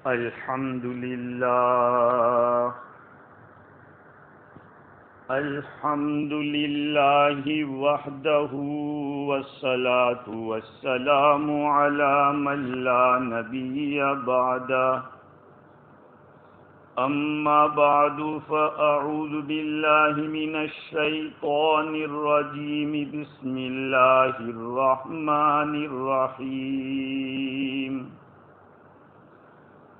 الحمد لله الحمد لله وحده والصلاة والسلام على من لا نبي بعده أما بعد فأعوذ بالله من الشيطان الرجيم بسم الله الرحمن الرحيم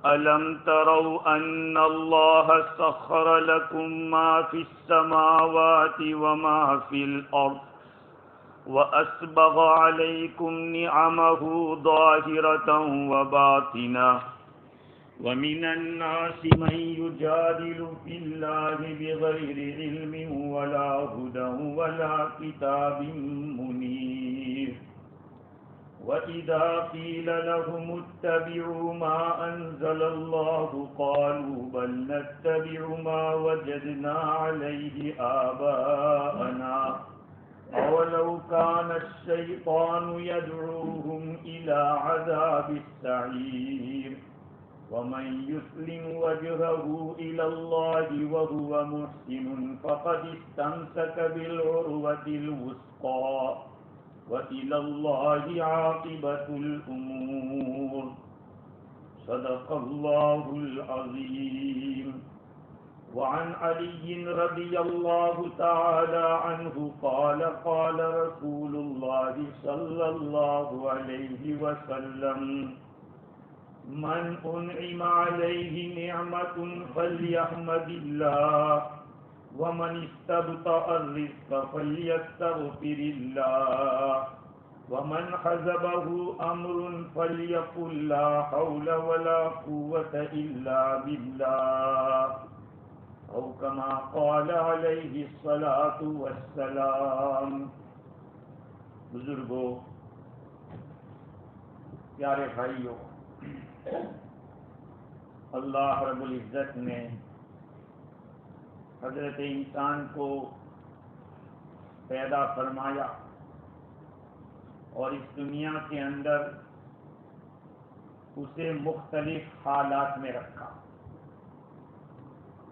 ألم تروا أن الله سخر لكم ما في السماوات وما في الأرض وأسبغ عليكم نعمه ظاهرة وباطنة ومن الناس من يجادل في الله بغير علم ولا هدى ولا كتاب منير وإذا قيل لهم اتبعوا ما أنزل الله قالوا بل نتبع ما وجدنا عليه آباءنا أولو كان الشيطان يدعوهم إلى عذاب السعير ومن يسلم وجهه إلى الله وهو محسن فقد استمسك بالعروة الوثقى وإلى الله عاقبة الأمور صدق الله العظيم وعن علي رضي الله تعالى عنه قال قال رسول الله صلى الله عليه وسلم من أنعم عليه نعمة فليحمد الله ومن استبطأ الرزق فليستغفر الله ومن حزبه أمر فليقل لا حول ولا قوة إلا بالله أو كما قال عليه الصلاة والسلام. بزرگوں، پیارے بھائیوں، اللہ رب العزت نے حضرت انسان کو پیدا فرمایا اور اس دنیا کے اندر اسے مختلف حالات میں رکھا،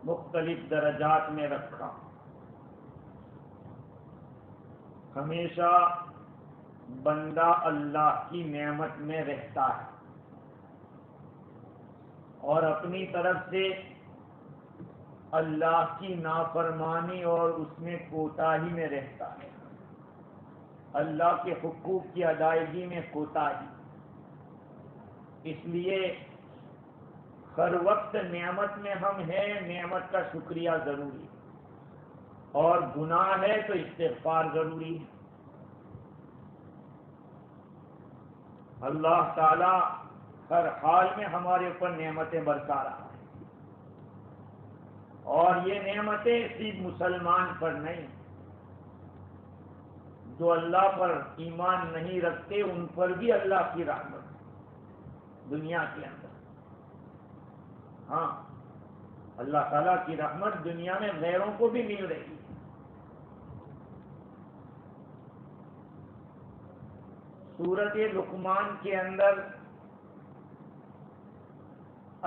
مختلف درجات میں رکھا. ہمیشہ بندہ اللہ کی نعمت میں رہتا ہے اور اپنی طرف سے اللہ کی نافرمانی اور اس میں کوتاہی میں رہتا ہے، اللہ کے حقوق کی ادائیگی میں کوتاہی. اس لیے ہر وقت نعمت میں ہم ہیں، نعمت کا شکریہ ضروری، اور گناہ ہے تو استغفار ضروری ہے. اللہ تعالی ہر حال میں ہمارے اوپر نعمتیں برسا رہا ہے، اور یہ نعمتیں صرف مسلمان پر نہیں، جو اللہ پر ایمان نہیں رکھتے ان پر بھی اللہ کی رحمت دنیا کے اندر. ہاں، اللہ تعالیٰ کی رحمت دنیا میں غیروں کو بھی مل رہی ہے. سورۃ لقمان کے اندر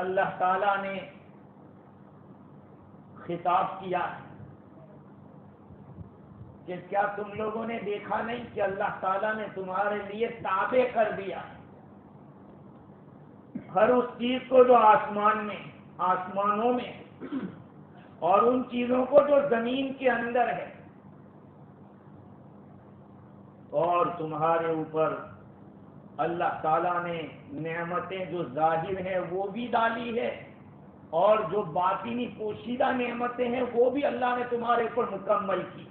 اللہ تعالیٰ نے خطاب کیا کہ کیا تم لوگوں نے دیکھا نہیں کہ اللہ تعالیٰ نے تمہارے لیے تابع کر دیا ہر اس چیز کو جو آسمانوں میں اور ان چیزوں کو جو زمین کے اندر ہے، اور تمہارے اوپر اللہ تعالیٰ نے نعمتیں جو ظاہر ہیں وہ بھی ڈالی ہے، اور جو باطنی پوشیدہ نعمتیں ہیں وہ بھی اللہ نے تمہارے اوپر مکمل کی.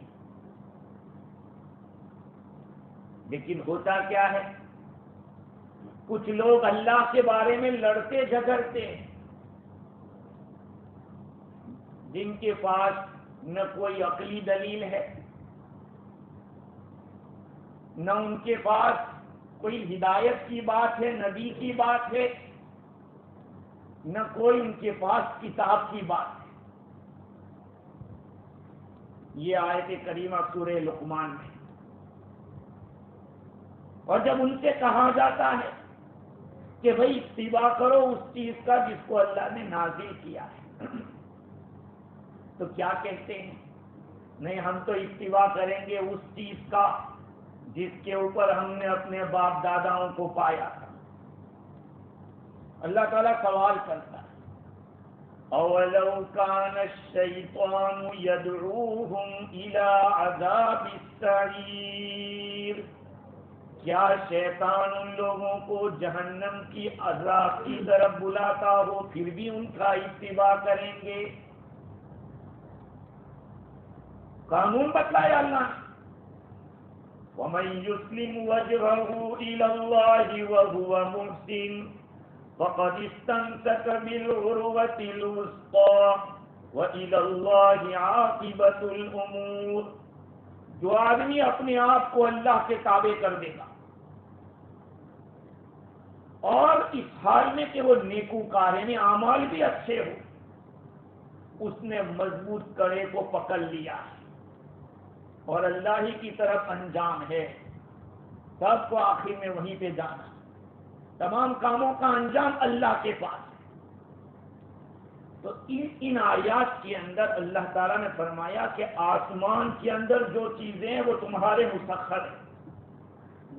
لیکن ہوتا کیا ہے، کچھ لوگ اللہ کے بارے میں لڑتے جھگڑتے ہیں، جن کے پاس نہ کوئی عقلی دلیل ہے، نہ ان کے پاس کوئی ہدایت کی بات ہے، نبی کی بات ہے، نہ کوئی ان کے پاس کتاب کی بات ہے. یہ آیت کریمہ سورہ لقمان میں. اور جب ان سے کہا جاتا ہے کہ بھئی اتباع کرو اس چیز کا جس کو اللہ نے نازل کیا ہے، تو کیا کہتے ہیں؟ نہیں، ہم تو اتباع کریں گے اس چیز کا جس کے اوپر ہم نے اپنے باپ داداؤں کو پایا تھا۔ اللہ تعالیٰ سوال کرتا ہے، اولو کان الشیطان یدعوہم الی عذاب السعیر، کیا شیطان ان لوگوں کو جہنم کی عذاب کی طرف بلاتا ہو پھر بھی ان کا اتباع کریں گے؟ قانون بتلایا اللہ نے، وَمَن يُسْلِمْ وَجْهَهُ إِلَى اللَّهِ وَهُوَ مُحْسِنٌ فَقَدِ اسْتَمْسَكَ بِالْعُرْوَةِ الْوُثْقَىٰ وَإِلَى اللَّهِ عَاقِبَةُ الْأُمُورِ، جو آدمی اپنے آپ کو اللہ کے تابع کر دے گا اور اس حال میں کہ وہ نیکوکار ہے، اعمال بھی اچھے ہو، اس نے مضبوط کڑے کو پکڑ لیا ہے اور اللہ ہی کی طرف انجام ہے، سب کو آخر میں وہیں پہ جانا، تمام کاموں کا انجام اللہ کے پاس ہے۔ تو ان آیات کے اندر اللہ تعالیٰ نے فرمایا کہ آسمان کے اندر جو چیزیں ہیں وہ تمہارے مسخر ہیں،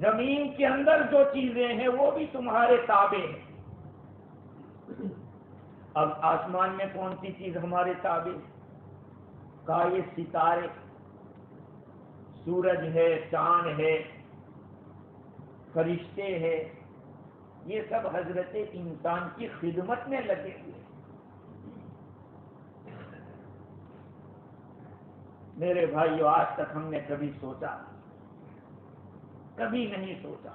زمین کے اندر جو چیزیں ہیں وہ بھی تمہارے تابع ہیں۔ اب آسمان میں کون سی چیز ہمارے تابع؟ کہا یہ ستارے، سورج ہے، چاند ہے، فرشتے ہیں، یہ سب حضرت انسان کی خدمت میں لگے ہوئے۔ میرے بھائیو، آج تک ہم نے کبھی سوچا؟ کبھی نہیں سوچا۔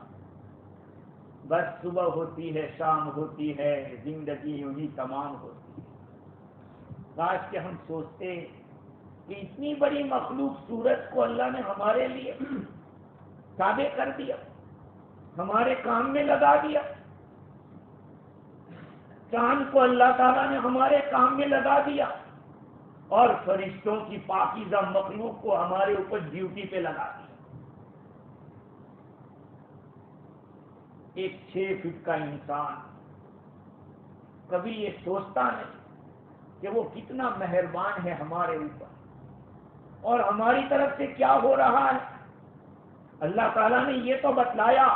بس صبح ہوتی ہے، شام ہوتی ہے، زندگی یوں ہی تمام ہوتی ہے۔ کاش کہ ہم سوچتے کہ اتنی بڑی مخلوق سورج کو اللہ نے ہمارے لیے تابع کر دیا، ہمارے کام میں لگا دیا، چاند کو اللہ تعالیٰ نے ہمارے کام میں لگا دیا، اور فرشتوں کی پاکیزہ مخلوق کو ہمارے اوپر ڈیوٹی پہ لگا دیا۔ ایک 6 فٹ کا انسان کبھی یہ سوچتا نہیں کہ وہ کتنا مہربان ہے ہمارے اوپر اور ہماری طرف سے کیا ہو رہا ہے۔ اللہ تعالیٰ نے یہ تو بتلایا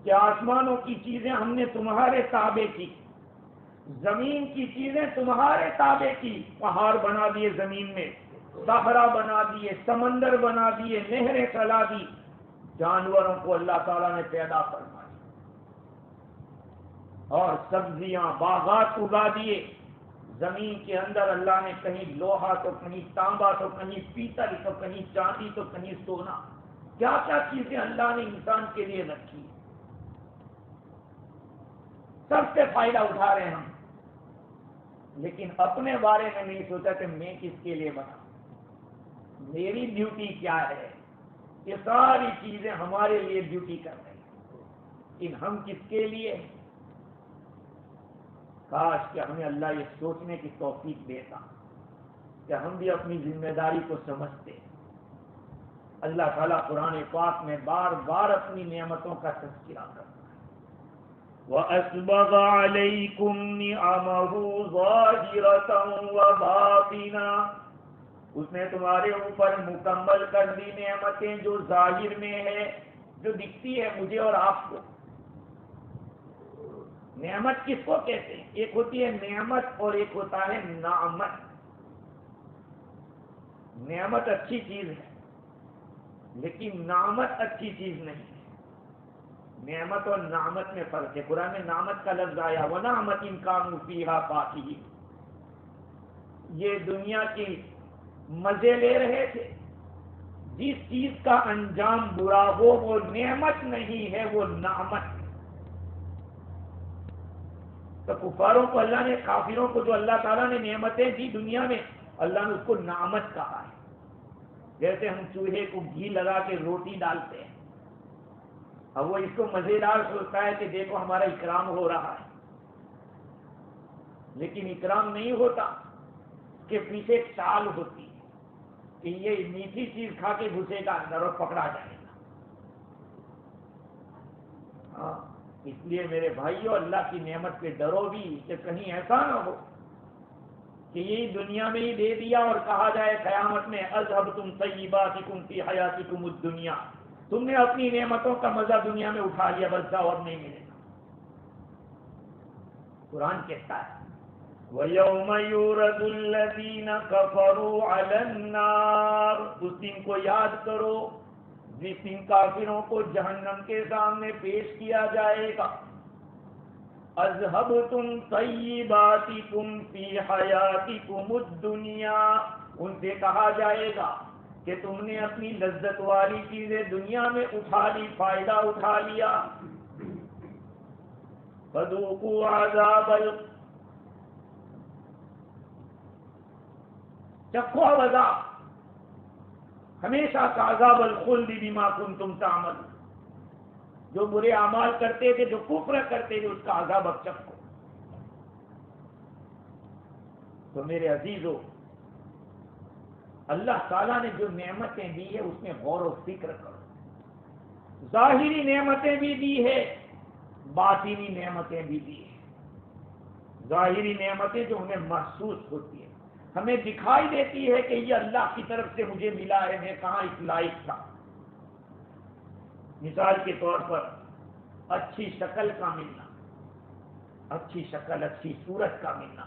کہ آسمانوں کی چیزیں ہم نے تمہارے تابع کی، زمین کی چیزیں تمہارے تابع کی، پہاڑ بنا دیے زمین میں، صحرا بنا دیے، سمندر بنا دیے، نہریں چلا دی، جانوروں کو اللہ تعالیٰ نے پیدا فرمایا اور سبزیاں باغات اگا دیے۔ زمین کے اندر اللہ نے کہیں لوہا تو کہیں تانبا تو کہیں پیتل تو کہیں چاندی تو کہیں سونا، کیا کیا چیزیں اللہ نے انسان کے لیے رکھی، سب سے فائدہ اٹھا رہے ہیں ہم، لیکن اپنے بارے میں نہیں سوچا کہ میں کس کے لیے بنا، میری ڈیوٹی کیا ہے۔ یہ ساری چیزیں ہمارے لیے ڈیوٹی کر رہی ہیں، لیکن ہم کس کے لیے؟ کاش کہ ہمیں اللہ یہ سوچنے کی توفیق دیتا کہ ہم بھی اپنی ذمہ داری کو سمجھتے۔ اللہ تعالیٰ قرآن پاک میں بار بار اپنی نعمتوں کا تذکرہ کرتا ہے، وَأَسْبَغَ عَلَيْكُمْ نِعَمَهُ ظَاهِرَةً وَبَاطِنًا، اس نے تمہارے اوپر مکمل کر دی نعمتیں جو ظاہر میں ہے، جو دکھتی ہے مجھے اور آپ کو۔ نعمت کس کو کہتے ہیں؟ ایک ہوتی ہے نعمت اور ایک ہوتا ہے نعمت۔ نعمت اچھی چیز ہے لیکن نعمت اچھی چیز نہیں ہے۔ نعمت اور نعمت میں فرق ہے۔ قرآن میں نعمت کا لفظ آیا، وَنَعْمَةٍ كَانُوا فِيهَا فَاكِهِينَ، یہ دنیا کی مزے لے رہے تھے، جس چیز کا انجام برا ہو وہ نعمت نہیں ہے، وہ نعمت ہے۔ تو کفاروں کو اللہ نے، کافروں کو جو اللہ تعالیٰ نے نعمتیں دی دنیا میں، اللہ نے اس کو نعمت کہا ہے۔ جیسے ہم چولہے کو گھی لگا کے روٹی ڈالتے ہیں، اب وہ اس کو مزیدار سوچتا ہے کہ دیکھو ہمارا اکرام ہو رہا ہے، لیکن اکرام نہیں ہوتا، اس کے پیچھے ایک چال ہوتی ہے کہ یہ میٹھی چیز کھا کے گھسے گا اندر اور پکڑا جائے گا۔ اس لیے میرے بھائیوں اللہ کی نعمت پہ ڈرو بھی کہ کہیں ایسا نہ ہو کہ یہی دنیا میں ہی دے دیا اور کہا جائے قیامت میں اذھبتم طیباتکم فی حیاتکم الدنیا، تم نے اپنی نعمتوں کا مزہ دنیا میں اٹھا لیا، بس جاؤ اب نہیں ملے گا۔ قرآن کہتا ہے وَيَوْمَ يُعْرَضُ الَّذِينَ كَفَرُوا عَلَى النَّارِ، اس دن کو یاد کرو جس دن کافروں کو جہنم کے سامنے پیش کیا جائے گا۔ اذھبتم طیباتکم فی حیاتکم الدنیا، ان سے کہا جائے گا کہ تم نے اپنی لذت والی چیزیں دنیا میں اٹھا لی، فائدہ اٹھا لیا۔ فذوقوا عذاب چکھو عذاب، ہمیشہ کا عذاب الخلد بما کنتم تعملون، جو برے اعمال کرتے تھے، جو کفر کرتے تھے، اس کا عذاب اب چکھو۔ تو میرے عزیزو، اللہ تعالیٰ نے جو نعمتیں دی ہے اس میں غور و فکر کرو۔ ظاہری نعمتیں بھی دی ہے، باطنی نعمتیں بھی دی ہے۔ ظاہری نعمتیں جو ہمیں محسوس ہوتی ہیں، ہمیں دکھائی دیتی ہے کہ یہ اللہ کی طرف سے مجھے ملا ہے، میں کہاں اس لائق تھا۔ مثال کے طور پر اچھی شکل کا ملنا، اچھی شکل، اچھی صورت کا ملنا،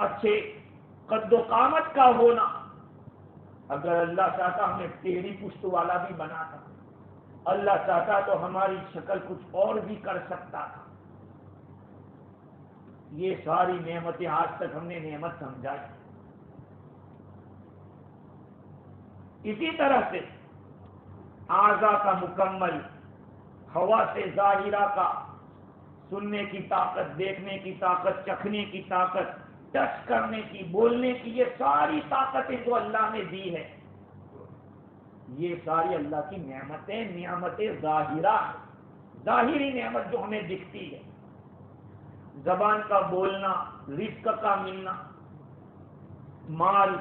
اچھے قد و قامت کا ہونا۔ اگر اللہ چاہتا ہمیں ٹیڑھی پشت والا بھی بناتا، اللہ چاہتا تو ہماری شکل کچھ اور بھی کر سکتا تھا۔ یہ ساری نعمتیں آج تک ہم نے نعمت سمجھائی۔ اسی طرح سے اعضاء کا مکمل، حواس ظاہرہ کا، سننے کی طاقت، دیکھنے کی طاقت، چکھنے کی طاقت، ٹچ کرنے کی، بولنے کی، یہ ساری طاقتیں جو اللہ نے دی ہے، یہ ساری اللہ کی نعمتیں، نعمت ظاہرہ ہے، ظاہری نعمت جو ہمیں دکھتی ہے۔ زبان کا بولنا، رزق کا ملنا، مال،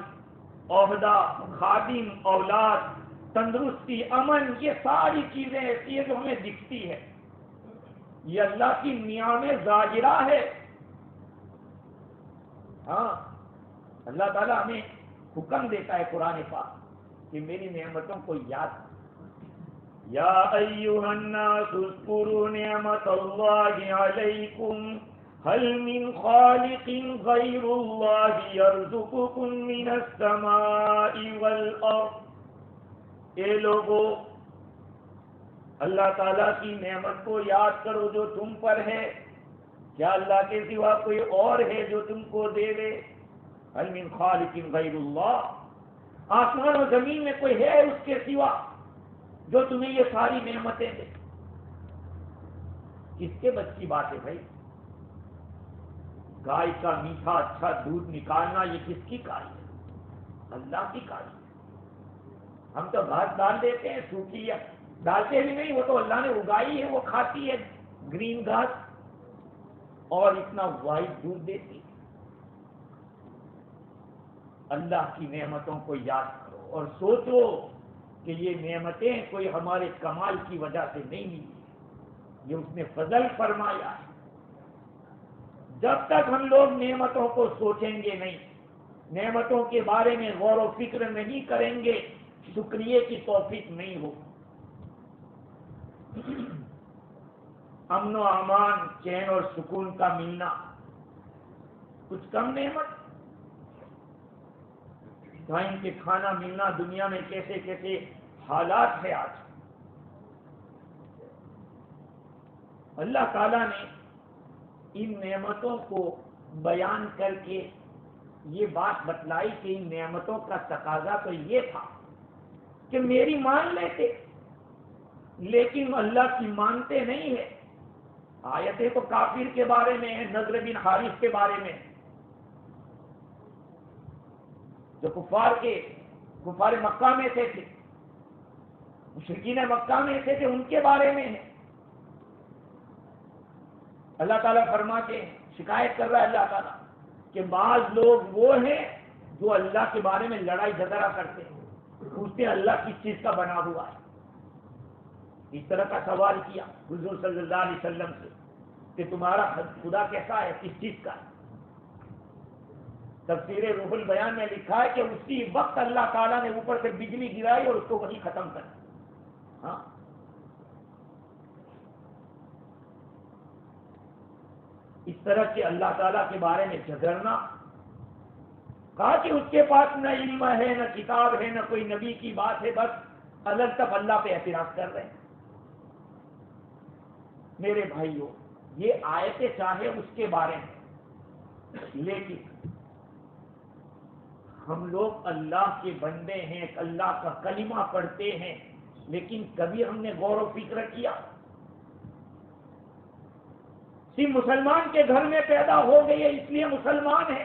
عہدہ، خادم، اولاد، تندرستی، امن، یہ ساری چیزیں ایسی ہیں جو ہمیں دکھتی ہے، یہ اللہ کی نعمت ظاہرہ ہے۔ ہاں، اللہ تعالیٰ ہمیں حکم دیتا ہے قرآن پاک کہ میری نعمتوں کو یاد کرو۔ یا ایھا الناس اذکروا نعمت اللہ علیکم هل من خالق غیر اللہ یرزقکم من السماء والارض، اے لوگو اللہ تعالیٰ کی نعمت کو یاد کرو جو تم پر ہے، کیا اللہ کے سوا کوئی اور ہے جو تم کو دے دے؟ هل من خالق غیر اللہ، آسمان و زمین میں کوئی ہے اس کے سوا جو تمہیں یہ ساری نعمتیں دے؟ کس کے بس کی بات ہے بھائی؟ گائے کا میٹھا اچھا دودھ نکالنا یہ کس کی کاری ہے؟ اللہ کی کاری ہے۔ ہم تو گھاس ڈال دیتے ہیں، سوکھی یا ڈالتے بھی نہیں، وہ تو اللہ نے اگائی ہے، وہ کھاتی ہے گرین گھاس اور اتنا وائٹ دودھ دیتی ہے۔ اللہ کی نعمتوں کو یاد کرو اور سوچو کہ یہ نعمتیں کوئی ہمارے کمال کی وجہ سے نہیں ملی، یہ اس نے فضل فرمایا ہے۔ جب تک ہم لوگ نعمتوں کو سوچیں گے نہیں، نعمتوں کے بارے میں غور و فکر نہیں کریں گے، شکریہ کی توفیق نہیں ہو۔ امن و امان، چین اور سکون کا ملنا کچھ کم نعمت؟ ٹائم کے کھانا ملنا، دنیا میں کیسے کیسے حالات ہے آج۔ اللہ تعالیٰ نے ان نعمتوں کو بیان کر کے یہ بات بتلائی کہ ان نعمتوں کا تقاضا تو یہ تھا کہ میری مان لیتے، لیکن اللہ کی مانتے نہیں ہے۔ آیتیں تو کافر کے بارے میں ہیں، نضر بن حارث کے بارے میں، جو کفار مکہ میں تھے، مشرکین مکہ میں تھے، ان کے بارے میں ہے۔ اللہ تعالیٰ فرماتے ہیں، شکایت کر رہا ہے اللہ تعالیٰ کہ بعض لوگ وہ ہیں جو اللہ کے بارے میں لڑائی جھگڑا کرتے ہیں، پوچھتے ہیں اللہ کس چیز کا بنا ہوا ہے۔ اس طرح کا سوال کیا حضور صلی اللہ علیہ وسلم سے کہ تمہارا خدا کیسا ہے، کس چیز کا ہے؟ تفسیر روح البیان میں لکھا ہے کہ اسی وقت اللہ تعالیٰ نے اوپر سے بجلی گرائی اور اس کو وہی ختم کر دیا۔ ہاں، اس طرح سے اللہ تعالیٰ کے بارے میں جھگڑنا، کہا کہ اس کے پاس نہ علم ہے، نہ کتاب ہے، نہ کوئی نبی کی بات ہے، بس الگ تک اللہ پہ اعتراض کر رہے ہیں۔ میرے بھائیوں، یہ آیتیں چاہے اس کے بارے میں، لیکن ہم لوگ اللہ کے بندے ہیں، اللہ کا کلمہ پڑھتے ہیں، لیکن کبھی ہم نے غور و فکر کیا؟ صرف مسلمان کے گھر میں پیدا ہو گئی ہے اس لیے مسلمان ہے۔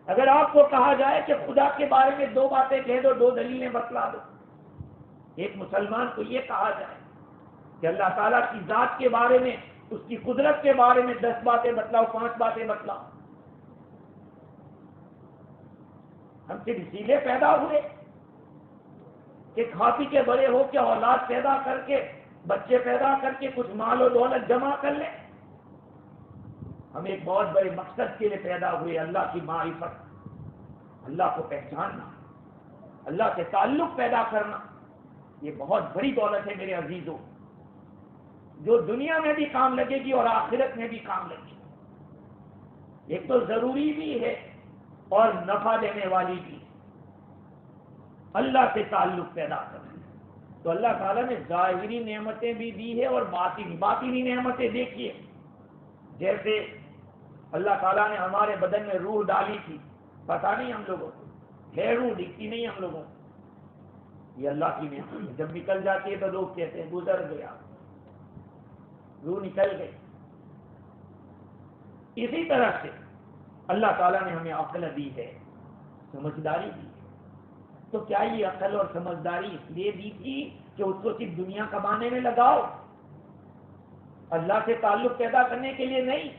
اگر آپ کو کہا جائے کہ خدا کے بارے میں 2 باتیں کہہ دو، 2 دلیلیں بتلا دو، ایک مسلمان کو یہ کہا جائے کہ اللہ تعالیٰ کی ذات کے بارے میں، اس کی قدرت کے بارے میں 10 باتیں بتلاؤ، 5 باتیں بتلاؤ۔ ہم صرف اسی لیے پیدا ہوئے کہ کھا پی کے بڑے ہو کے اولاد پیدا کر کے، بچے پیدا کر کے کچھ مال و دولت جمع کر لیں؟ ہم ایک بہت بڑے مقصد کے لیے پیدا ہوئے، اللہ کی معرفت، اللہ کو پہچاننا، اللہ سے تعلق پیدا کرنا۔ یہ بہت بڑی دولت ہے میرے عزیزوں، جو دنیا میں بھی کام لگے گی اور آخرت میں بھی کام لگے گی۔ ایک تو ضروری بھی ہے اور نفع دینے والی بھی، اللہ سے تعلق پیدا کرنا۔ تو اللہ تعالیٰ نے ظاہری نعمتیں بھی دی ہے اور باطنی نعمتیں دیکھیے، جیسے اللہ تعالیٰ نے ہمارے بدن میں روح ڈالی تھی، پتہ نہیں ہم لوگوں کو، ہے روح، دکھتی نہیں ہم لوگوں کو، یہ اللہ کی نعمت ہے۔ جب نکل جاتی ہے تو لوگ کہتے ہیں گزر گیا، روح نکل گئی۔ اسی طرح سے اللہ تعالیٰ نے ہمیں عقل دی ہے، سمجھداری دی ہے۔ تو کیا یہ عقل اور سمجھداری اس لیے دی تھی کہ اس کو صرف دنیا کمانے میں لگاؤ، اللہ سے تعلق پیدا کرنے کے لیے نہیں؟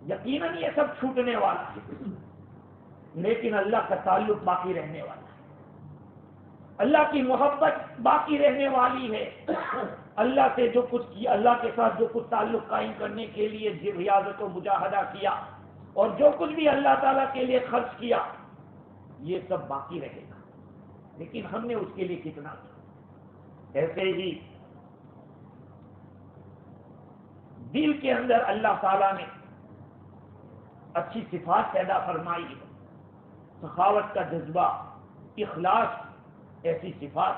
یقیناً یہ سب چھوٹنے والا ہے، لیکن اللہ کا تعلق باقی رہنے والا ہے، اللہ کی محبت باقی رہنے والی ہے۔ اللہ سے جو کچھ کیا، اللہ کے ساتھ جو کچھ تعلق قائم کرنے کے لیے ریاضت و مجاہدہ کیا، اور جو کچھ بھی اللہ تعالیٰ کے لیے خرچ کیا، یہ سب باقی رہے گا، لیکن ہم نے اس کے لیے کتنا کیا؟ ایسے ہی دل کے اندر اللہ تعالیٰ نے اچھی صفات پیدا فرمائی ہے، سخاوت کا جذبہ، اخلاص، ایسی صفات،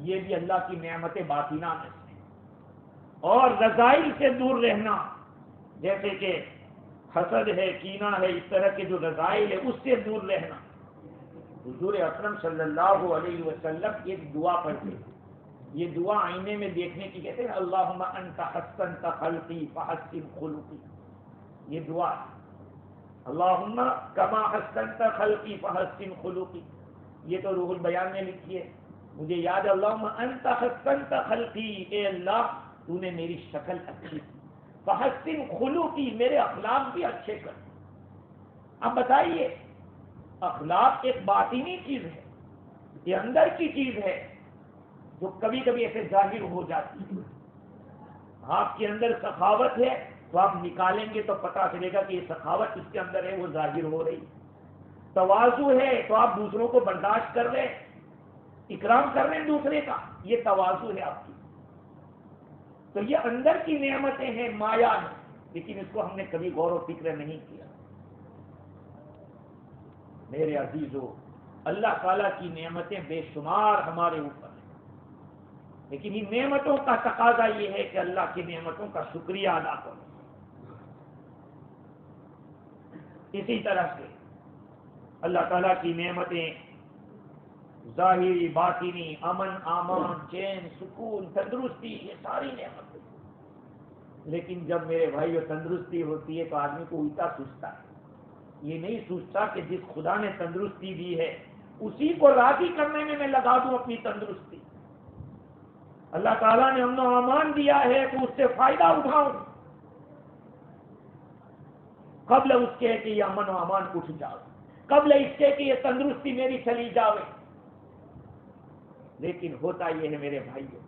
یہ بھی اللہ کی نعمت باطنہ میں سے۔ اور رذائل سے دور رہنا، جیسے کہ حسد ہے، کینہ ہے، اس طرح کے جو رذائل ہے اس سے دور رہنا۔ حضور اکرم صلی اللہ علیہ وسلم ایک دعا پڑھتے، یہ دعا آئینے میں دیکھنے کی کہتے ہیں، اللہم انت حسنت خلقی فحسن خلقی، یہ دعا ہے، اللہم کما حسنت خلقی فحسن خلقی، یہ تو روح البیان میں لکھی ہے، مجھے یاد ہے، اللہم انت حسنت خلقی، اے اللہ تو نے میری شکل اچھی کی، فحسن خلقی، میرے اخلاق بھی اچھے کر۔ اب بتائیے، اخلاق ایک باطنی چیز ہے، یہ اندر کی چیز ہے جو کبھی کبھی ایسے ظاہر ہو جاتی ہے۔ آپ کے اندر سخاوت ہے تو آپ نکالیں گے تو پتہ چلے گا کہ یہ سخاوت اس کے اندر ہے، وہ ظاہر ہو رہی۔ تواضع ہے تو آپ دوسروں کو برداشت کر رہے ہیں، اکرام کر رہے ہیں دوسرے کا، یہ تواضع ہے آپ کی۔ تو یہ اندر کی نعمتیں ہیں، مایا ہے، لیکن اس کو ہم نے کبھی غور و فکر نہیں کیا۔ میرے عزیزو، اللہ تعالیٰ کی نعمتیں بے شمار ہمارے اوپر ہیں، لیکن ان نعمتوں کا تقاضا یہ ہے کہ اللہ کی نعمتوں کا شکریہ ادا کرو۔ اسی طرح سے اللہ تعالیٰ کی نعمتیں ظاہری، باطنی، امن، امان، چین، سکون، تندرستی، یہ ساری نعمتیں، لیکن جب میرے بھائیو تندرستی ہوتی ہے تو آدمی کو الٹا سوچتا ہے، یہ نہیں سوچتا کہ جس خدا نے تندرستی دی ہے اسی کو راضی کرنے میں لگا دوں اپنی تندرستی۔ اللہ تعالیٰ نے امن و امان دیا ہے تو اس سے فائدہ اٹھاؤں، قبل اس کے کہ یہ امن و امان اٹھ جاؤ۔ قبل اس سے کہ یہ تندرستی میری چلی جاوے. لیکن ہوتا یہ ہے میرے بھائیوں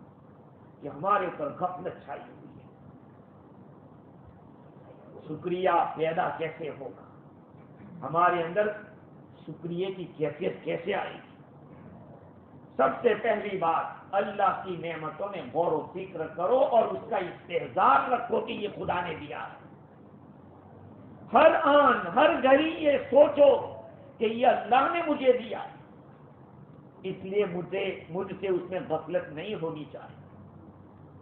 کہ ہمارے اوپر غفلت چھائی ہوئی ہے. شکریہ پیدا کیسے ہوگا؟ ہمارے اندر شکریہ کی کیفیت کیسے آئے گی؟ سب سے پہلی بات، اللہ کی نعمتوں میں غور و فکر کرو اور اس کا استحضار رکھو کہ یہ خدا نے دیا ہے. ہر آن ہر گھڑی یہ سوچو کہ یہ اللہ نے مجھے دیا ہے، اس لیے مجھ سے اس میں غفلت نہیں ہونی چاہیے.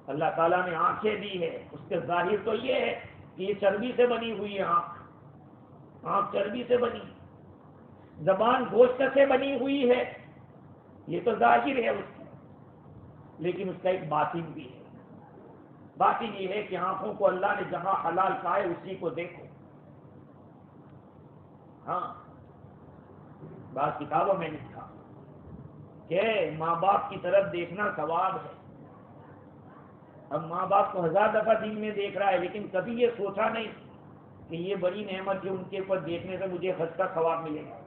اللہ تعالیٰ نے آنکھیں دی ہے، اس کے ظاہر تو یہ ہے کہ یہ چربی سے بنی ہوئی ہے. آنکھ چربی سے بنی، زبان گوشت سے بنی ہوئی ہے، یہ تو ظاہر ہے اس کی. لیکن اس کا ایک باطن بھی ہے. باطن یہ ہے کہ آنکھوں کو اللہ نے جہاں حلال کہا ہے اسی کو دیکھو. ہاں، بعض کتابوں میں لکھا کہ ماں باپ کی طرف دیکھنا ثواب ہے. اب ماں باپ کو 1000 دفعہ دن میں دیکھ رہا ہے، لیکن کبھی یہ سوچا نہیں کہ یہ بڑی نعمت ہے، ان کے اوپر دیکھنے سے مجھے حج کا ثواب ملے گا.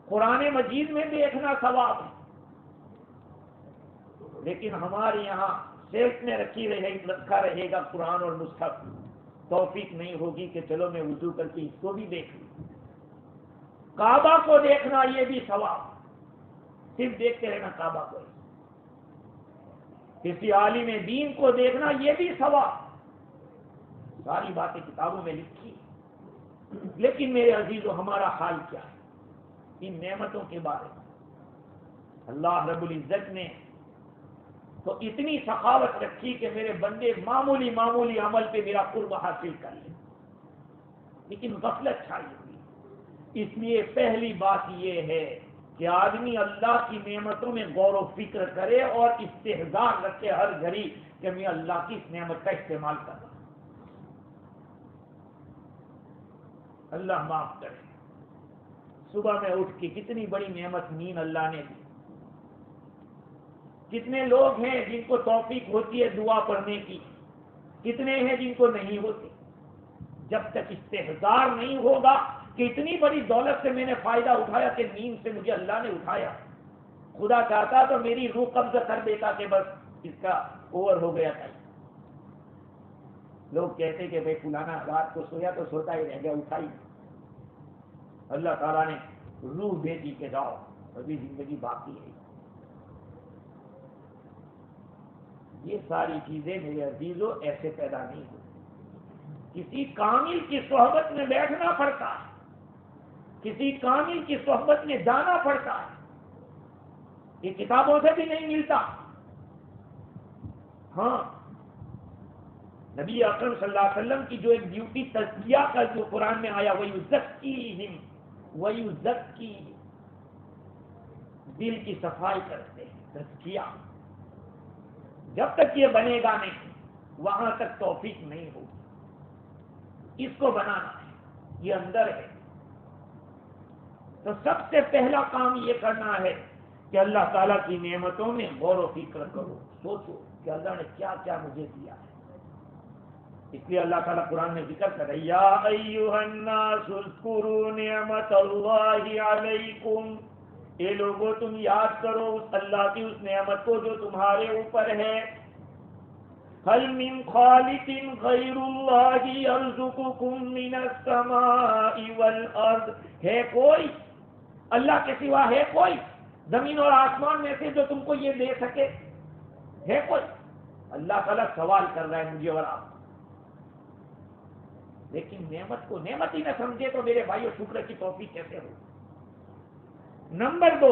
قرآن مجید میں دیکھنا ثواب ہے، لیکن ہمارے یہاں سیلف میں رکھا رہے گا قرآن اور مصحف. توفیق نہیں ہوگی کہ چلو میں وضو کر کے اس کو بھی دیکھ لوں. کعبہ کو دیکھنا یہ بھی ثواب، صرف دیکھتے رہنا کعبہ کو. کسی عالم دین کو دیکھنا یہ بھی ثواب. ساری باتیں کتابوں میں لکھی. لیکن میرے عزیزو، ہمارا حال کیا ہے ان نعمتوں کے بارے میں؟ اللہ رب العزت نے تو اتنی سخاوت رکھی کہ میرے بندے معمولی معمولی عمل پہ میرا قرب حاصل کر لیں، لیکن غفلت چھائی ہوئی. اس لیے پہلی بات یہ ہے کہ آدمی اللہ کی نعمتوں میں غور و فکر کرے اور استحضار رکھے ہر گھڑی کہ میں اللہ کی اس نعمت کا استعمال کر رہا ہوں. اللہ معاف کرے. صبح میں اٹھ کے کتنی بڑی نعمت نیند اللہ نے دی. کتنے لوگ ہیں جن کو توفیق ہوتی ہے دعا پڑھنے کی، کتنے ہیں جن کو نہیں ہوتی. جب تک استحضار نہیں ہوگا کہ اتنی بڑی دولت سے میں نے فائدہ اٹھایا کہ نیند سے مجھے اللہ نے اٹھایا. خدا چاہتا تو میری روح قبض کر دیتا کہ بس اس کا اوور ہو گیا تھا. لوگ کہتے کہ بھائی فلانا رات کو سویا تو سوتا ہی رہ گیا، اٹھائی. اللہ تعالیٰ نے روح بھیجی کہ جاؤ ابھی زندگی باقی ہے. یہ ساری چیزیں میرے عزیزوں ایسے پیدا نہیں ہوئی. کسی کامل کی صحبت میں بیٹھنا پڑتا ہے، کسی کامل کی صحبت میں جانا پڑتا ہے. یہ کتابوں سے بھی نہیں ملتا. ہاں، نبی اکرم صلی اللہ علیہ وسلم کی جو ایک ڈیوٹی تزکیہ کا جو قرآن میں آیا وَيُزَكِّيهِمْ وَيُزَكِّيهِمْ، دل کی صفائی کرتے ہیں. تزکیہ جب تک یہ بنے گا نہیں وہاں تک توفیق نہیں ہوگی. اس کو بنانا ہے، یہ اندر ہے. تو سب سے پہلا کام یہ کرنا ہے کہ اللہ تعالیٰ کی نعمتوں میں غور و فکر کرو. سوچو کہ اللہ نے کیا کیا مجھے دیا ہے. اس لیے اللہ تعالیٰ قرآن میں ذکر کر رہا ہے یا ایھا الناس اذکروا نعمت اللہ علیکم. اے لوگوں تم یاد کرو اس اللہ کی اس نعمت کو جو تمہارے اوپر ہے. هل من خالق غیر اللہ یرزقکم من السماء والارض. ہے کوئی اللہ کے سوا؟ ہے کوئی زمین اور آسمان میں سے جو تم کو یہ دے سکے؟ ہے کوئی؟ اللہ تعالیٰ سوال کر رہا ہے مجھے اور آپ. لیکن نعمت کو نعمت ہی نہ سمجھے تو میرے بھائیو شکر کی توفیق کیسے ہو؟ نمبر 2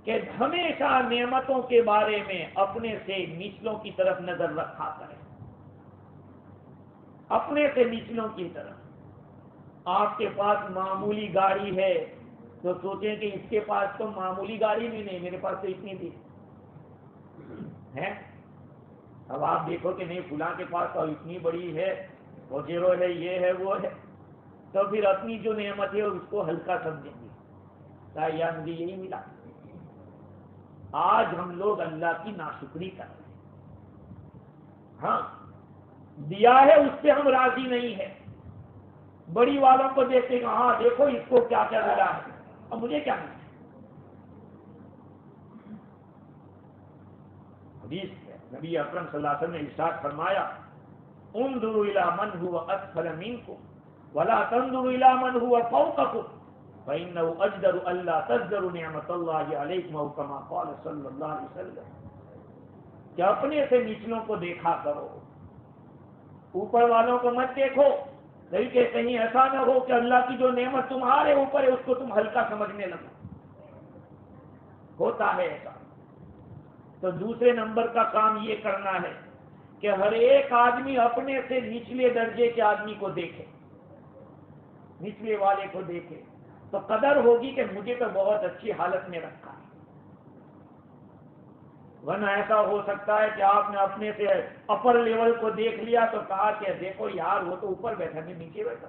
کہ ہمیشہ نعمتوں کے بارے میں اپنے سے نچلوں کی طرف نظر رکھا کریں. اپنے سے نچلوں کی طرف. آپ کے پاس معمولی گاڑی ہے تو سوچیں کہ اس کے پاس تو معمولی گاڑی بھی نہیں، میرے پاس تو اتنی بھی ہے. اب آپ دیکھو کہ نہیں فلاں کے پاس تو اتنی بڑی ہے، وغیرہ ہے، یہ ہے وہ ہے، تو پھر اپنی جو نعمت ہے اس کو ہلکا سمجھیں گے. یار مجھے یہی ملا. آج ہم لوگ اللہ کی ناشکری کر رہے ہیں. ہاں، دیا ہے اس سے ہم راضی نہیں ہیں. بڑی والوں کو دیکھتے ہیں ہاں دیکھو اس کو کیا کیا ملا ہے، اب مجھے کیا ملا؟ حدیث ہے نبی اکرم صلی اللہ علیہ وسلم نے ارشاد فرمایا انظروا الى من هو اسفل منكم ولا تنظروا الى من هو فوقكم فانه اجدر الا تزدروا نعمت الله عليكم او كما قال صلی اللہ علیہ وسلم کہ اپنے سے نچلوں کو دیکھا کرو، اوپر والوں کو مت دیکھو، کہ کہیں ایسا نہ ہو کہ اللہ کی جو نعمت تمہارے اوپر ہے اس کو تم ہلکا سمجھنے لگو، ہوتا ہے ایسا۔ تو دوسرے نمبر کا کام یہ کرنا ہے کہ ہر ایک آدمی اپنے سے نچلے درجے کے آدمی کو دیکھے، نچلے والے کو دیکھے تو قدر ہوگی کہ مجھے تو بہت اچھی حالت میں رکھا ہے۔ ورنہ ایسا ہو سکتا ہے کہ آپ نے اپنے سے اپر لیول کو دیکھ لیا تو کہا کہ دیکھو یار وہ تو اوپر بیٹھا میں نیچے بیٹھا،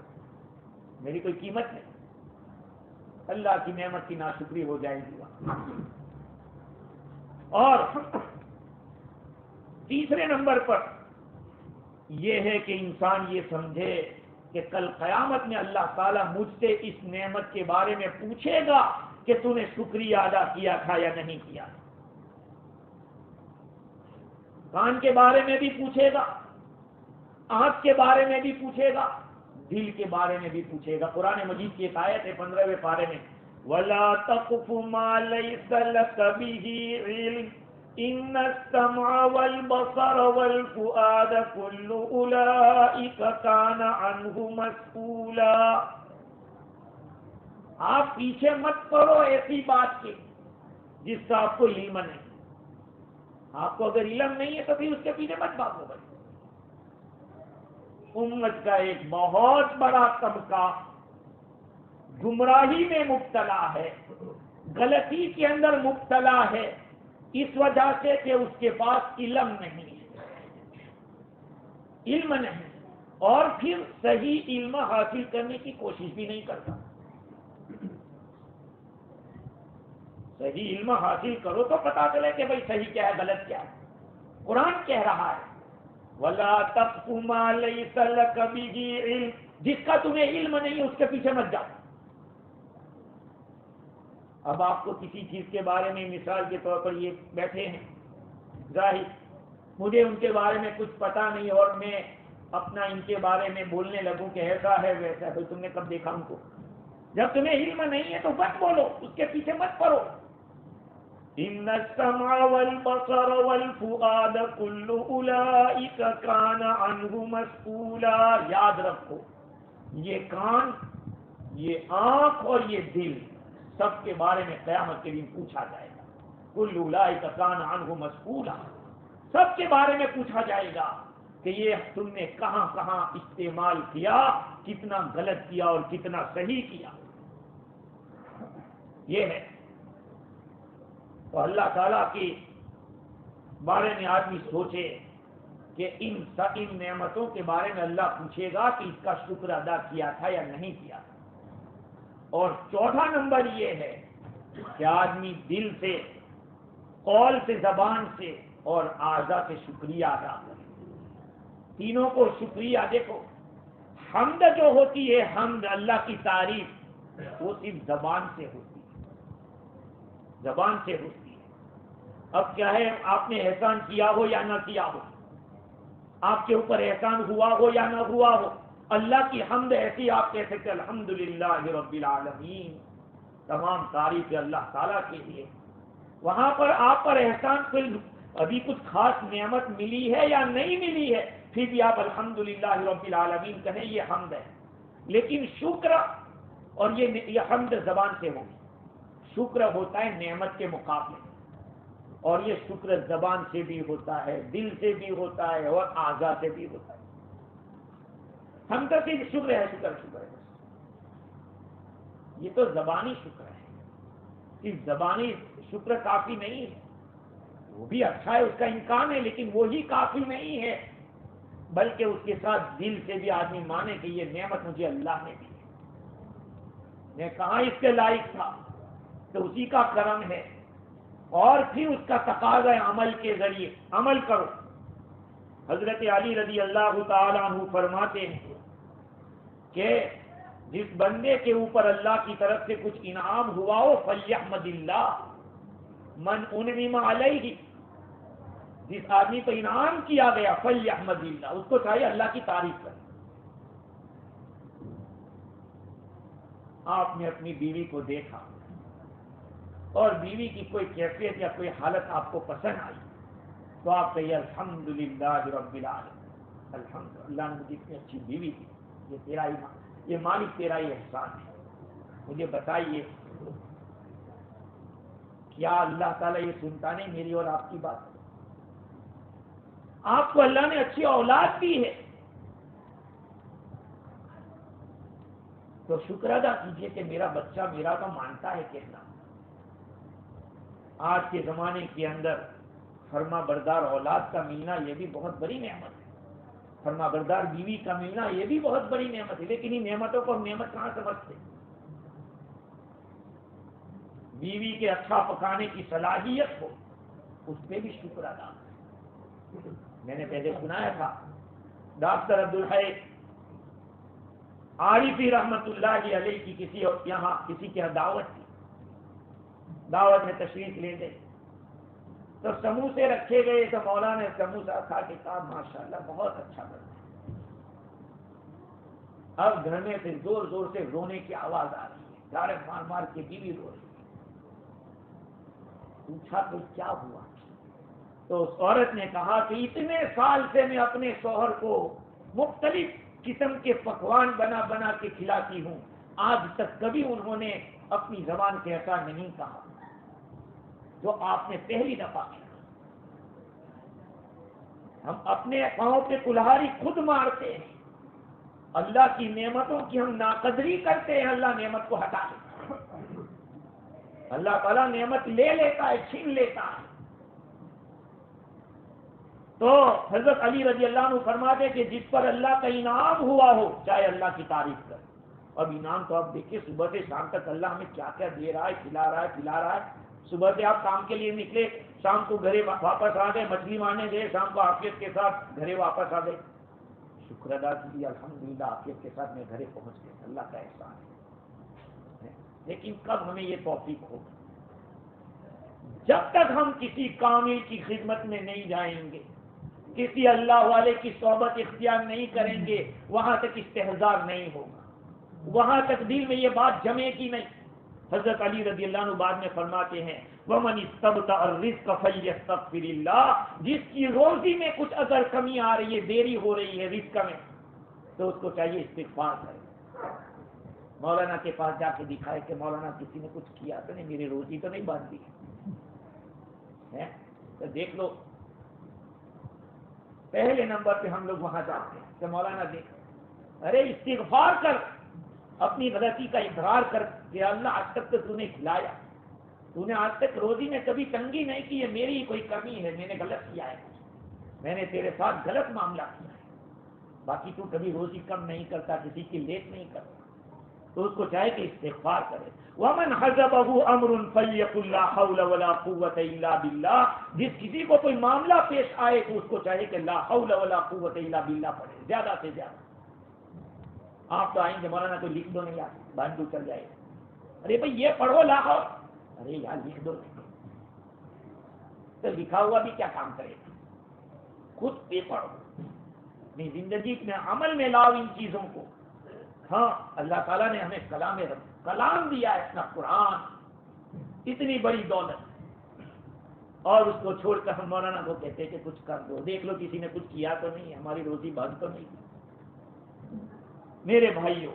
میری کوئی قیمت نہیں، اللہ کی نعمت کی ناشکری ہو جائے گی۔ اور تیسرے نمبر پر یہ ہے کہ انسان یہ سمجھے کہ کل قیامت میں اللہ تعالیٰ مجھ سے اس نعمت کے بارے میں پوچھے گا کہ تو نے شکریہ ادا کیا تھا یا نہیں کیا۔ کان کے بارے میں بھی پوچھے گا، آنکھ کے بارے میں بھی پوچھے گا، دل کے بارے میں بھی پوچھے گا۔ قرآن مجید کی ایک آیت ہے 15ویں پارے میں وَلَا تَقْفُ مَا لَيْسَ لَكَ بِهِ عِلْمٌ إِنَّ السَّمْعَ وَالْبَصَرَ وَالْفُؤَادَ كُلُّ أُولَئِكَ كَانَ عَنْهُ مَسْئُولًا۔ آپ پیچھے مت پڑو ایسی بات کے جس کا آپ کو علم نہیں۔ آپ کو اگر علم نہیں ہے تو پھر اس کے پیچھے مت بھاگو بھائی۔ امت کا ایک بہت بڑا طبقہ گمراہی میں مبتلا ہے، غلطی کے اندر مبتلا ہے، اس وجہ سے کہ اس کے پاس علم نہیں ہے، علم نہیں، اور پھر صحیح علم حاصل کرنے کی کوشش بھی نہیں کرتا۔ صحیح علم حاصل کرو تو پتا چلے کہ بھئی صحیح کیا ہے غلط کیا ہے۔ قرآن کہہ رہا ہے وَلَا تَقْفُ مَا لَيْسَ لَكَ بِهِ عِلْمٌ، جس کا تمہیں علم نہیں اس کے پیچھے مت جاؤ۔ اب آپ کو کسی چیز کے بارے میں مثال کے طور پر یہ بیٹھے ہیں، ظاہر مجھے ان کے بارے میں کچھ پتا نہیں اور میں اپنا ان کے بارے میں بولنے لگوں کہ ایسا ہے ویسا ہے، تم نے کب دیکھا ان کو؟ جب تمہیں علم نہیں ہے تو مت بولو، اس کے پیچھے مت پڑو۔ ان السمع والبصر والفؤاد كل اولئك كان عنه مسؤولا۔ یاد رکھو یہ کان، یہ آنکھ اور یہ دل سب کے بارے میں قیامت کے دن پوچھا جائے گا۔ كل اولئك كان عنه مسؤولا، سب کے بارے میں پوچھا جائے گا کہ یہ تم نے کہاں کہاں استعمال کیا، کتنا غلط کیا اور کتنا صحیح کیا۔ یہ ہے تو اللہ تعالیٰ کے بارے میں آدمی سوچے کہ ان نعمتوں کے بارے میں اللہ پوچھے گا کہ اس کا شکر ادا کیا تھا یا نہیں کیا تھا۔ اور چوتھا نمبر یہ ہے کہ آدمی دل سے، قول سے، زبان سے اور اعضاء سے شکریہ ادا کرے۔ تینوں کو شکریہ، دیکھو حمد جو ہوتی ہے، حمد اللہ کی تعریف، وہ صرف زبان سے ہوتی ہے، زبان سے ہوتی ہے۔ اب کیا ہے، آپ نے احسان کیا ہو یا نہ کیا ہو، آپ کے اوپر احسان ہوا ہو یا نہ ہوا ہو، اللہ کی حمد ایسی آپ کہہ سکتے الحمدللہ رب العالمین، تمام تعریف اللہ تعالیٰ کے لیے۔ وہاں پر آپ پر احسان کوئی ابھی کچھ خاص نعمت ملی ہے یا نہیں ملی ہے، پھر بھی آپ الحمدللہ رب العالمین کہیں، یہ حمد ہے۔ لیکن شکر، اور یہ حمد زبان سے ہوگی، شکر ہوتا ہے نعمت کے مقابلے، اور یہ شکر زبان سے بھی ہوتا ہے، دل سے بھی ہوتا ہے اور اعضاء سے بھی ہوتا ہے۔ ہم تو صرف شکر ہے، شکر ہے، یہ تو زبانی شکر ہے۔ صرف زبانی شکر کافی نہیں ہے، وہ بھی اچھا ہے، اس کا امکان ہے، لیکن وہی کافی نہیں ہے، بلکہ اس کے ساتھ دل سے بھی آدمی مانے کہ یہ نعمت مجھے اللہ نے دی ہے، میں کہاں اس کے لائق تھا، تو اسی کا کرم ہے، اور پھر اس کا تقاضا عمل کے ذریعے عمل کرو۔ حضرت علی رضی اللہ تعالیٰ عنہ فرماتے ہیں کہ جس بندے کے اوپر اللہ کی طرف سے کچھ انعام ہوا ہو فلیحمد اللہ من انعم علیہ، جس آدمی کو انعام کیا گیا فلیحمد اللہ، اس کو چاہیے اللہ کی تعریف کرے۔ آپ نے اپنی بیوی کو دیکھا اور بیوی کی کوئی کیفیت یا کوئی حالت آپ کو پسند آئی تو آپ کہیے الحمدللہ رب العالمین، الحمد، اللہ نے مجھے اتنی اچھی بیوی دی، یہ تیرا ایمان، یہ مالک تیرا ہی احسان ہے۔ مجھے بتائیے کیا اللہ تعالیٰ یہ سنتا نہیں میری اور آپ کی بات؟ آپ کو اللہ نے اچھی اولاد دی ہے تو شکر ادا کیجیے کہ میرا بچہ میرا تو مانتا ہے کہنا۔ آج کے زمانے کے اندر فرما بردار اولاد کا ملنا یہ بھی بہت بڑی نعمت ہے، فرما بردار بیوی کا ملنا یہ بھی بہت بڑی نعمت ہے، لیکن ان نعمتوں کو ہم نعمت کہاں سمجھتے؟ بیوی کے اچھا پکانے کی صلاحیت ہو اس پہ بھی شکر ادا۔ میں نے پہلے سنایا تھا ڈاکٹر عبدالحی عارفی رحمت اللہ علیہ کی کسی کے یہاں دعوت میں تشریف لے گئے تو سموسے رکھے گئے تو مولانا نے سموسا کھا کے کہا ماشاءاللہ بہت اچھا بنا۔ اب گھر میں سے زور زور سے رونے کی آواز آ رہی ہے، گاڑے مار مار کے بیوی رو رہی ہے۔ پوچھا تو کیا ہوا؟ تو اس عورت نے کہا کہ اتنے سال سے میں اپنے شوہر کو مختلف قسم کے پکوان بنا بنا کے کھلاتی ہوں، آج تک کبھی انہوں نے اپنی زبان سے ایسا نہیں کہا جو آپ نے پہلی دفعہ کیا۔ ہم اپنے پاؤں پہ کلہاڑی خود مارتے ہیں، اللہ کی نعمتوں کی ہم ناقدری کرتے ہیں، اللہ نعمت کو ہٹا دیتا ہے، اللہ تعالیٰ نعمت لے لیتا ہے، چھین لیتا ہے۔ تو حضرت علی رضی اللہ عنہ فرماتے کہ جس پر اللہ کا انعام ہوا ہو چاہے اللہ کی تعریف کرے۔ اب انعام تو آپ دیکھیے صبح سے شام تک اللہ ہمیں کیا کیا دے رہا ہے، کھلا رہا ہے۔ صبح سے آپ کام کے لیے نکلے، شام کو گھر واپس آ گئے، مچھلی مارنے گئے، شام کو عافیت کے ساتھ گھر واپس آ گئے، شکر ادا کیجیے الحمدللہ عافیت کے ساتھ میں گھر پہنچ گئے، اللہ کا احسان ہے۔ لیکن کب ہمیں یہ توفیق ہو؟ جب تک ہم کسی کامل کی خدمت میں نہیں جائیں گے، کسی اللہ والے کی صحبت اختیار نہیں کریں گے، وہاں تک استحضار نہیں ہوگا، وہاں تک دل میں یہ بات جمے گی نہیں۔ حضرت علی رضی اللہ عنہ بعد میں فرماتے ہیں وَمَنِ اسْتَبْطَأَ الرِّزْقَ فَلْيَسْتَغْفِرِ اللَّهِ، جس کی روزی میں کچھ اگر کمی آ رہی ہے، دیری ہو رہی ہے رزق میں، تو اس کو چاہیے استغفار کرے، مولانا کے پاس جا کے دکھائے کہ مولانا کسی نے کچھ کیا تو نہیں، میری روزی تو نہیں باندھ دی ہے، تو دیکھ لو پہلے نمبر پہ ہم لوگ وہاں جاتے ہیں کہ مولانا دیکھ، ارے استغفار کر، اپنی غلطی کا اقرار کر کہ اللہ آج تک تو نے کھلایا، تو نے آج تک روزی میں کبھی تنگی نہیں کی ہے، میری ہی کوئی کمی ہے، میں نے غلط کیا ہے، میں نے تیرے ساتھ غلط معاملہ کیا ہے، باقی تو کبھی روزی کم نہیں کرتا، کسی کی لیٹ نہیں کرتا، تو اس کو چاہے کہ استغفار کرے۔ وَمَنْ حَزَبَهُ أَمْرٌ فَلْيَقُلْ لَا حَوْلَ وَلَا قُوَّةَ إِلَّا بِاللَّهِ، جس کسی کو کوئی معاملہ پیش آئے تو اس کو چاہے کہ لا حول ولا قوت الا باللہ پڑھے، زیادہ سے زیادہ۔ آپ تو آئیں گے مولانا کوئی لکھ دو نہیں یار، بانڈو چل جائے گا، ارے بھائی یہ پڑھو لا حول، ارے یار لکھ دو، تو لکھا ہوا بھی کیا کام کرے گا، خود بھی پڑھو، اپنی زندگی میں عمل میں لاؤ ان چیزوں کو۔ ہاں اللہ تعالیٰ نے ہمیں کلام دیا ہے، اپنا قرآن، اتنی بڑی دولت، اور اس کو چھوڑ کر ہم مولانا کو کہتے کہ کچھ کر دو، دیکھ لو کسی نے کچھ کیا تو نہیں، ہماری روزی بند تو نہیں۔ میرے بھائیوں،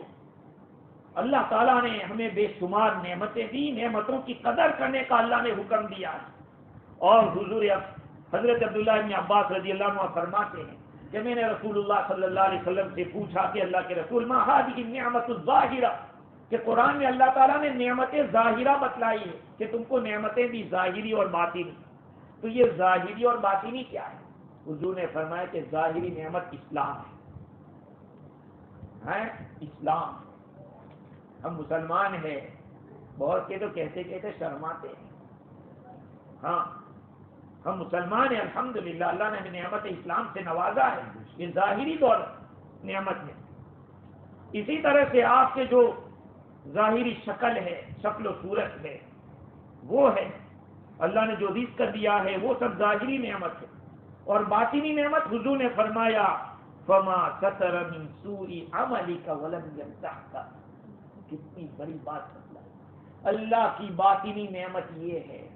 اللہ تعالیٰ نے ہمیں بے شمار نعمتیں دی، نعمتوں کی قدر کرنے کا اللہ نے حکم دیا ہے، اور حضرت عبداللہ بن عباس رضی اللہ عنہ فرماتے ہیں کہ میں نے رسول اللہ صلی اللہ علیہ وسلم سے پوچھا کہ اللہ کے رسول ما هذه النعمت الظاہرہ، کہ قرآن میں اللہ تعالیٰ نے نعمتیں ظاہرہ بتلائی ہے کہ تم کو نعمتیں دی ظاہری اور باطنی، تو یہ ظاہری اور باطنی کیا ہے؟ حضور نے فرمایا کہ ظاہری نعمت اسلام ہے، اسلام، ہم مسلمان ہیں، بہت کے تو کہتے شرماتے ہیں، ہاں ہم مسلمان ہیں الحمدللہ، اللہ نے ہمیں نعمت اسلام سے نوازا ہے، یہ ظاہری دولت نعمت ہے۔ اسی طرح سے آپ کے جو ظاہری شکل ہے، شکل و صورت ہے، وہ ہے اللہ نے جو رزق دیا ہے وہ سب ظاہری نعمت ہے، اور باطنی نعمت حضور نے فرمایا فما ستر من سوء عملک ولم یمسحک. کتنی بڑی بات ہے. اللہ کی باطنی نعمت یہ ہے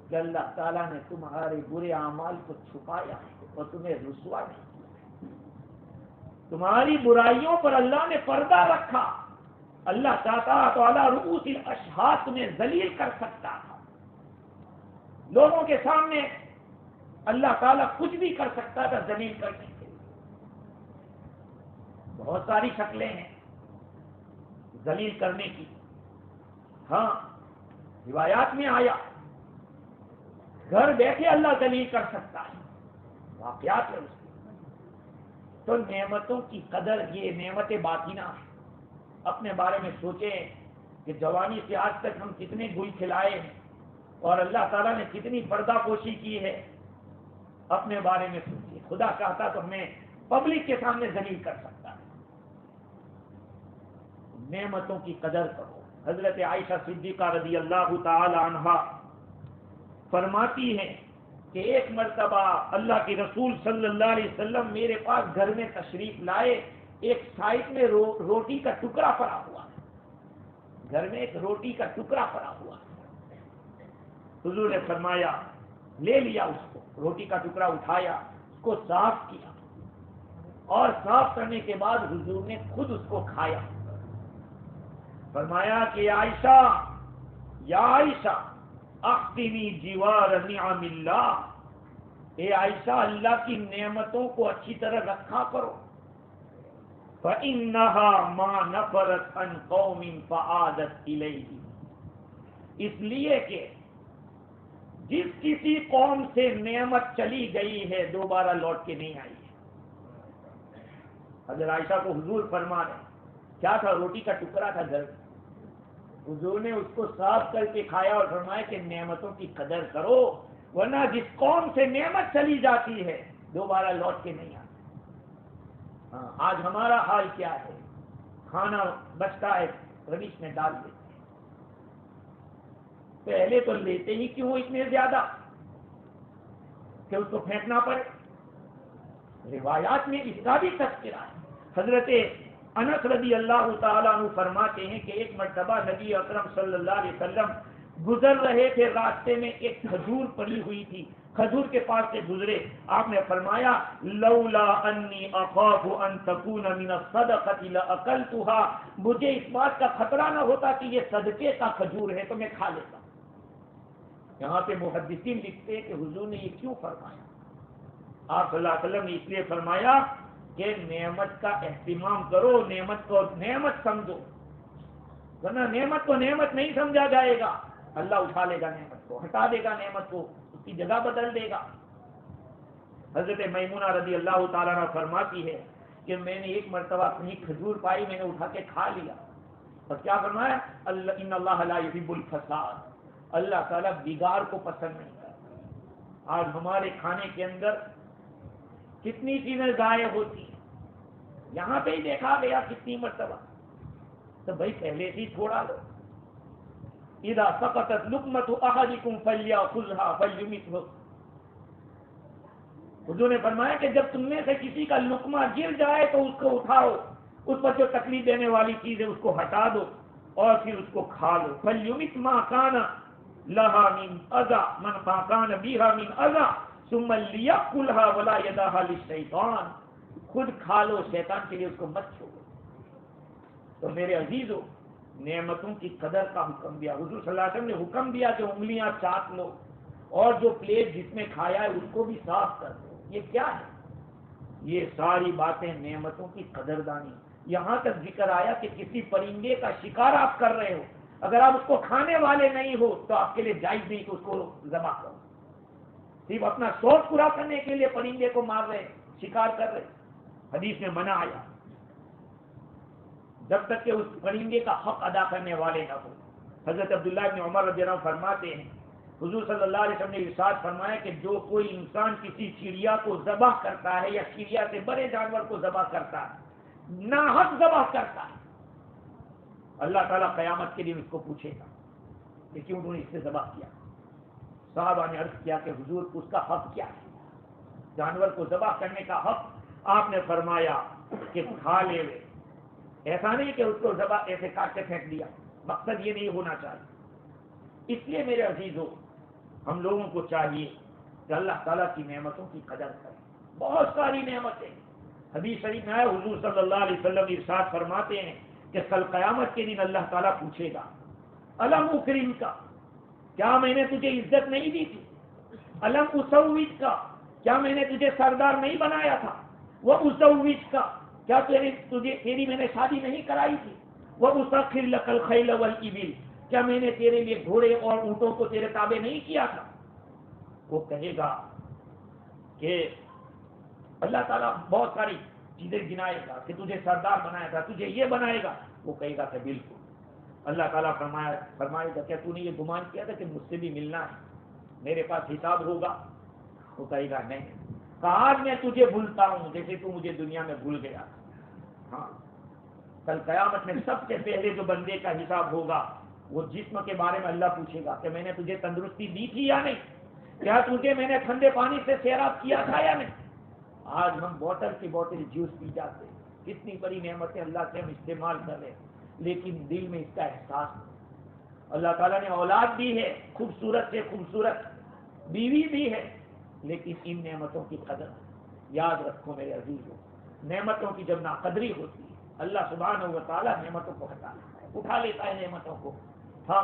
کہ اللہ تعالیٰ نے تمہارے برے اعمال کو چھپایا اور تمہیں رسوا نہیں کیا. تمہاری برائیوں پر اللہ نے پردہ رکھا. اللہ چاہتا تو علی رؤوس الاشہاد تمہیں ذلیل کر سکتا تھا. لوگوں کے سامنے اللہ تعالیٰ کچھ بھی کر سکتا تھا ذلیل کرنے کے لیے. بہت ساری شکلیں ہیں ذلیل کرنے کی. ہاں روایات میں آیا گھر بیٹھے اللہ ذلیل کر سکتا ہے، واقعات ہے اس میں. تو نعمتوں کی قدر، یہ نعمت باطنہ ہے. اپنے بارے میں سوچیں کہ جوانی سے آج تک ہم کتنے گل کھلائے ہیں اور اللہ تعالیٰ نے کتنی پردہ پوشی کی ہے. اپنے بارے میں سوچیے. خدا چاہتا تو ہمیں پبلک کے سامنے ذلیل کر سکتا ہے. نعمتوں کی قدر کرو. حضرت عائشہ صدیقہ رضی اللہ تعالی عنہا فرماتی ہیں کہ ایک مرتبہ اللہ کے رسول صلی اللہ علیہ وسلم میرے پاس گھر میں تشریف لائے. ایک سائڈ میں روٹی کا ٹکڑا پڑا ہوا. گھر میں ایک روٹی کا ٹکڑا پڑا ہوا. حضور نے فرمایا لے لیا اس کو، روٹی کا ٹکڑا اٹھایا، اس کو صاف کیا، اور صاف کرنے کے بعد حضور نے خود اس کو کھایا. فرمایا کہ عائشہ، یا عائشہ اختمی جوار نعم اللہ. اے عائشہ اللہ کی نعمتوں کو اچھی طرح رکھا کرو. فَإِنَّهَا مَا نَفَرَتْ عَنْ قَوْمٍ فَعَادَتْ إِلَيْهِ. اس لیے کہ جس کسی قوم سے نعمت چلی گئی ہے دوبارہ لوٹ کے نہیں آئی ہے. حضرت عائشہ کو حضور فرما رہے کیا تھا؟ روٹی کا ٹکڑا تھا گھر. حضور نے اس کو صاف کر کے کھایا اور فرمایا کہ نعمتوں کی قدر کرو، ورنہ جس قوم سے نعمت چلی جاتی ہے دوبارہ لوٹ کے نہیں آتی. ہاں آج ہمارا حال کیا ہے؟ کھانا بچتا ہے رمیش میں ڈال دیتے ہیں. پہلے تو لیتے ہی کیوں اتنے زیادہ کہ اس کو پھینکنا پڑے. روایات میں اس کا بھی تذکرہ ہے. حضرت انس رضی اللہ تعالیٰ عنہ فرماتے ہیں کہ ایک مرتبہ نبی اکرم صلی اللہ علیہ وسلم گزر رہے تھے، راستے میں ایک کھجور پڑی ہوئی تھی. کھجور کے پاس سے گزرے. آپ نے فرمایا لولا انی اخاف ان تکون من الصدقۃ لاکلتها. مجھے اس بات کا خطرہ نہ ہوتا کہ یہ صدقے کا کھجور ہے تو میں کھا لیتا. یہاں پہ محدثین لکھتے ہیں کہ حضور نے یہ کیوں فرمایا؟ آپ صلی اللہ علیہ وسلم نے اس لیے فرمایا کہ نعمت کا اہتمام کرو، نعمت کو نعمت سمجھو، ورنہ نعمت کو نعمت نہیں سمجھا جائے گا. اللہ اٹھا لے گا نعمت کو، ہٹا دے گا نعمت کو، اس کی جگہ بدل دے گا. حضرت میمونہ رضی اللہ تعالیٰ عنہ فرماتی ہے کہ میں نے ایک مرتبہ کہیں کھجور پائی، میں نے اٹھا کے کھا لیا. اور کیا فرمایا؟ ان اللہ لا یحب الفساد. اللہ تعالیٰ بگاڑ کو پسند نہیں کرتا. آج ہمارے کھانے کے اندر کتنی چیزیں ضائع ہوتی ہیں. یہاں پہ ہی دیکھا گیا کتنی مرتبہ. تو بھائی پہلے سے ہی چھوڑا لو. اذا سقطت لقمۃ احدکم فلیأخذها فلیمسه. حضور نے فرمایا کہ جب تم میں سے کسی کا لقمہ گر جائے تو اس کو اٹھاؤ، اس پر جو تکلیف دینے والی چیز ہے اس کو ہٹا دو اور پھر اس کو کھا لو. فلیمس ما کان لها من اذى من كان بها من اذى ثم ليأكلها ولا يدعها للشيطان. خود کھا لو، شیطان کے لیے اس کو مت چھوڑو. تو میرے عزیزو، نعمتوں کی قدر کا حکم دیا. حضور صلی اللہ علیہ وسلم نے حکم دیا کہ انگلیاں چاٹ لو اور جو پلیٹ جس میں کھایا ہے اس کو بھی صاف کر دو. یہ کیا ہے؟ یہ ساری باتیں نعمتوں کی قدردانی. یہاں تک ذکر آیا کہ کسی پرندے کا شکار آپ کر رہے ہو، اگر آپ اس کو کھانے والے نہیں ہو تو آپ کے لیے جائز نہیں کہ اس کو ذبح کرو. صرف اپنا شوق پورا کرنے کے لیے پرندے کو مار رہے، شکار کر رہے. حدیث میں منع آیا جب تک کہ اس پرندے کا حق ادا کرنے والے نہ ہو. حضرت عبداللہ بن عمر رضی اللہ عنہ فرماتے ہیں حضور صلی اللہ علیہ وسلم نے ارشاد فرمایا کہ جو کوئی انسان کسی چڑیا کو ذبح کرتا ہے یا چڑیا سے بڑے جانور کو ذبح کرتا ہے، ناحق ذبح کرتا ہے، اللہ تعالیٰ قیامت کے دن اس کو پوچھے گا کہ کیوں تم نے اس سے ذبح کیا؟ صحابہ نے عرض کیا کہ حضور اس کا حق کیا ہے؟ جانور کو ذبح کرنے کا حق آپ نے فرمایا کہ کھا لے لے، ایسا نہیں کہ اس کو ذبح ایسے کاٹ کے پھینک دیا، مقصد یہ نہیں ہونا چاہیے۔ اس لیے میرے عزیزوں، ہم لوگوں کو چاہیے کہ اللہ تعالیٰ کی نعمتوں کی قدر کریں۔ بہت ساری نعمتیں حدیث شریف میں آیا، حضور صلی اللہ علیہ وسلم ارشاد فرماتے ہیں کہ کل قیامت کے دن اللہ تعالیٰ پوچھے گا الم اکرم کا، کیا میں نے تجھے عزت نہیں دی تھی؟ الم اسوج کا، کیا میں نے تجھے سردار نہیں بنایا تھا؟ وہ اسوج کا، کیا تیری میں نے شادی نہیں کرائی تھی؟ وہ اسخر لک الخیل والابل، کیا میں نے تیرے لیے گھوڑے اور اونٹوں کو تیرے تابع نہیں کیا تھا؟ وہ کہے گا کہ اللہ تعالیٰ بہت ساری چیزیں گنائے گا کہ تجھے سردار بنایا تھا، تجھے یہ بنائے گا۔ وہ کہے گا کہ بالکل۔ اللہ تعالیٰ فرمائے گا کیا تو نے یہ گمان کیا تھا کہ مجھ سے بھی ملنا ہے، میرے پاس حساب ہوگا؟ وہ کہے گا نہیں، آج میں تجھے بھولتا ہوں جیسے تو مجھے دنیا میں بھول گیا۔ ہاں، کل قیامت میں سب سے پہلے جو بندے کا حساب ہوگا وہ جسم کے بارے میں اللہ پوچھے گا کہ میں نے تجھے تندرستی دی تھی یا نہیں؟ کیا تجھے میں نے ٹھنڈے پانی سے سیراب کیا تھا یا نہیں؟ آج ہم بوتل کی بوتل جوس پی جاتے ہیں، کتنی بڑی نعمتیں اللہ سے ہم استعمال کر رہے ہیں، لیکن دل میں اس کا احساس نہیں۔ اللہ تعالیٰ نے اولاد دی ہے، خوبصورت سے خوبصورت بیوی بھی ہے، لیکن ان نعمتوں کی قدر یاد رکھو میرے عزیزوں۔ نعمتوں کی جب ناقدری ہوتی ہے، اللہ سبحانہ و تعالیٰ نعمتوں کو اٹھا لیتا ہے نعمتوں کو۔ ہاں،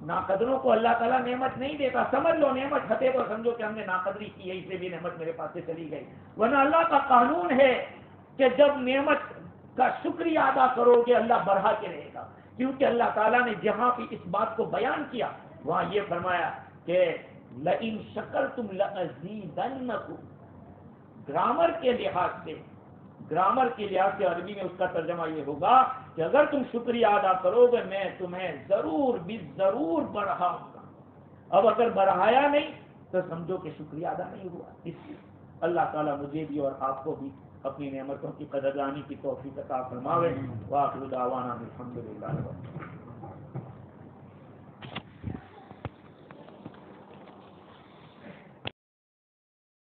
ناقدروں کو اللہ تعالیٰ نعمت نہیں دیتا، سمجھ لو نعمت ہٹے تو سمجھو کہ ہم نے ناقدری کی ہے، اس سے بھی نعمت میرے پاس سے چلی گئی۔ ورنہ اللہ کا قانون ہے کہ جب نعمت کا شکریہ ادا کرو گے اللہ بڑھا کے رہے گا، کیونکہ اللہ تعالیٰ نے جہاں بھی اس بات کو بیان کیا وہاں یہ فرمایا کہ لئن شکرتم لازیدنکم۔ گرامر کے لحاظ سے عربی میں اس کا ترجمہ یہ ہوگا کہ اگر تم شکریہ ادا کرو گے میں تمہیں ضرور بڑھاؤں گا۔ اب اگر بڑھایا نہیں تو سمجھو کہ شکریہ ادا نہیں ہوا۔ اس لیے اللہ تعالیٰ مجھے بھی اور آپ کو بھی اپنی نعمتوں کی قدردانی کی توفیق عطا فرماوے۔ وآخر دعوانا الحمدللہ۔